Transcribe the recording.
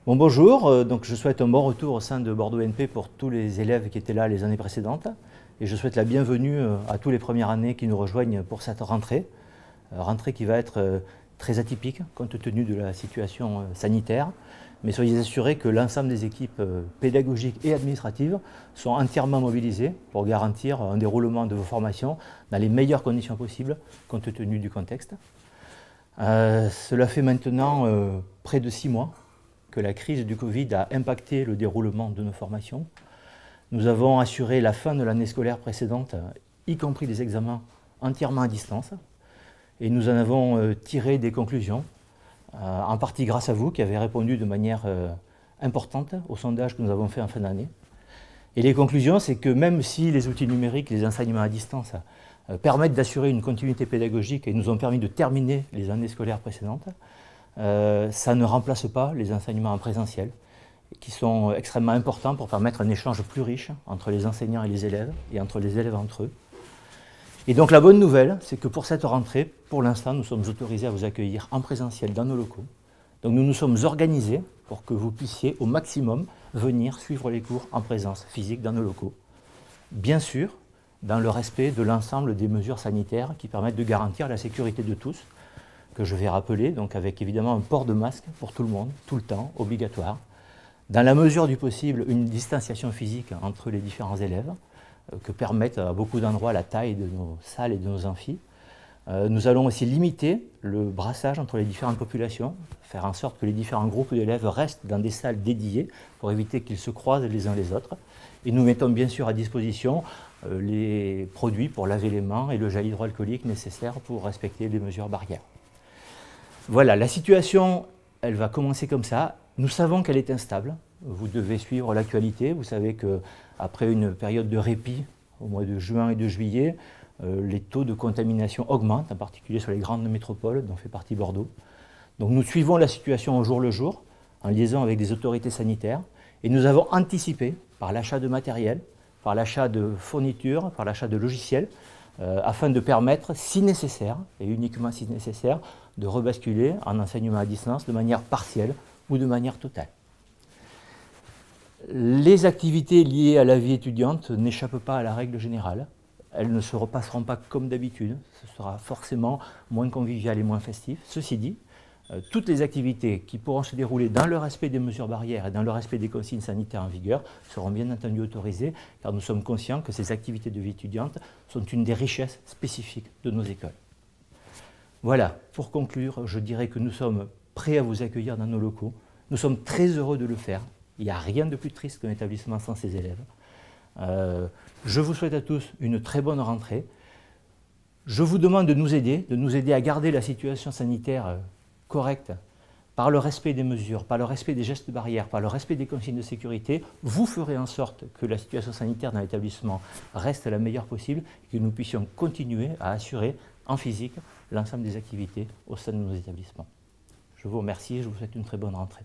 Bon, bonjour, donc je souhaite un bon retour au sein de Bordeaux NP pour tous les élèves qui étaient là les années précédentes. Et je souhaite la bienvenue à tous les premières années qui nous rejoignent pour cette rentrée. Rentrée qui va être très atypique compte tenu de la situation sanitaire. Mais soyez assurés que l'ensemble des équipes pédagogiques et administratives sont entièrement mobilisées pour garantir un déroulement de vos formations dans les meilleures conditions possibles compte tenu du contexte. Cela fait maintenant près de 6 mois que la crise du Covid a impacté le déroulement de nos formations. Nous avons assuré la fin de l'année scolaire précédente, y compris des examens entièrement à distance. Et nous en avons tiré des conclusions, en partie grâce à vous qui avez répondu de manière importante au sondage que nous avons fait en fin d'année. Et les conclusions, c'est que même si les outils numériques, les enseignements à distance permettent d'assurer une continuité pédagogique et nous ont permis de terminer les années scolaires précédentes, ça ne remplace pas les enseignements en présentiel, qui sont extrêmement importants pour permettre un échange plus riche entre les enseignants et les élèves, et entre les élèves entre eux. Et donc la bonne nouvelle, c'est que pour cette rentrée, pour l'instant, nous sommes autorisés à vous accueillir en présentiel dans nos locaux. Donc nous nous sommes organisés pour que vous puissiez au maximum venir suivre les cours en présence physique dans nos locaux. Bien sûr, dans le respect de l'ensemble des mesures sanitaires qui permettent de garantir la sécurité de tous, que je vais rappeler, donc avec évidemment un port de masque pour tout le monde, tout le temps, obligatoire. Dans la mesure du possible, une distanciation physique entre les différents élèves, que permettent à beaucoup d'endroits la taille de nos salles et de nos amphis. Nous allons aussi limiter le brassage entre les différentes populations, faire en sorte que les différents groupes d'élèves restent dans des salles dédiées pour éviter qu'ils se croisent les uns les autres. Et nous mettons bien sûr à disposition les produits pour laver les mains et le gel hydroalcoolique nécessaire pour respecter les mesures barrières. Voilà, la situation, elle va commencer comme ça. Nous savons qu'elle est instable. Vous devez suivre l'actualité. Vous savez qu'après une période de répit au mois de juin et de juillet, les taux de contamination augmentent, en particulier sur les grandes métropoles dont fait partie Bordeaux. Donc nous suivons la situation au jour le jour, en liaison avec des autorités sanitaires, et nous avons anticipé par l'achat de matériel, par l'achat de fournitures, par l'achat de logiciels, afin de permettre, si nécessaire, et uniquement si nécessaire, de rebasculer en enseignement à distance de manière partielle ou de manière totale. Les activités liées à la vie étudiante n'échappent pas à la règle générale. Elles ne se repasseront pas comme d'habitude. Ce sera forcément moins convivial et moins festif. Ceci dit, toutes les activités qui pourront se dérouler dans le respect des mesures barrières et dans le respect des consignes sanitaires en vigueur seront bien entendu autorisées, car nous sommes conscients que ces activités de vie étudiante sont une des richesses spécifiques de nos écoles. Voilà, pour conclure, je dirais que nous sommes prêts à vous accueillir dans nos locaux. Nous sommes très heureux de le faire. Il n'y a rien de plus triste qu'un établissement sans ses élèves. Je vous souhaite à tous une très bonne rentrée. Je vous demande de nous aider à garder la situation sanitaire correcte par le respect des mesures, par le respect des gestes barrières, par le respect des consignes de sécurité. Vous ferez en sorte que la situation sanitaire dans l'établissement reste la meilleure possible et que nous puissions continuer à assurer en physique l'ensemble des activités au sein de nos établissements. Je vous remercie et je vous souhaite une très bonne rentrée.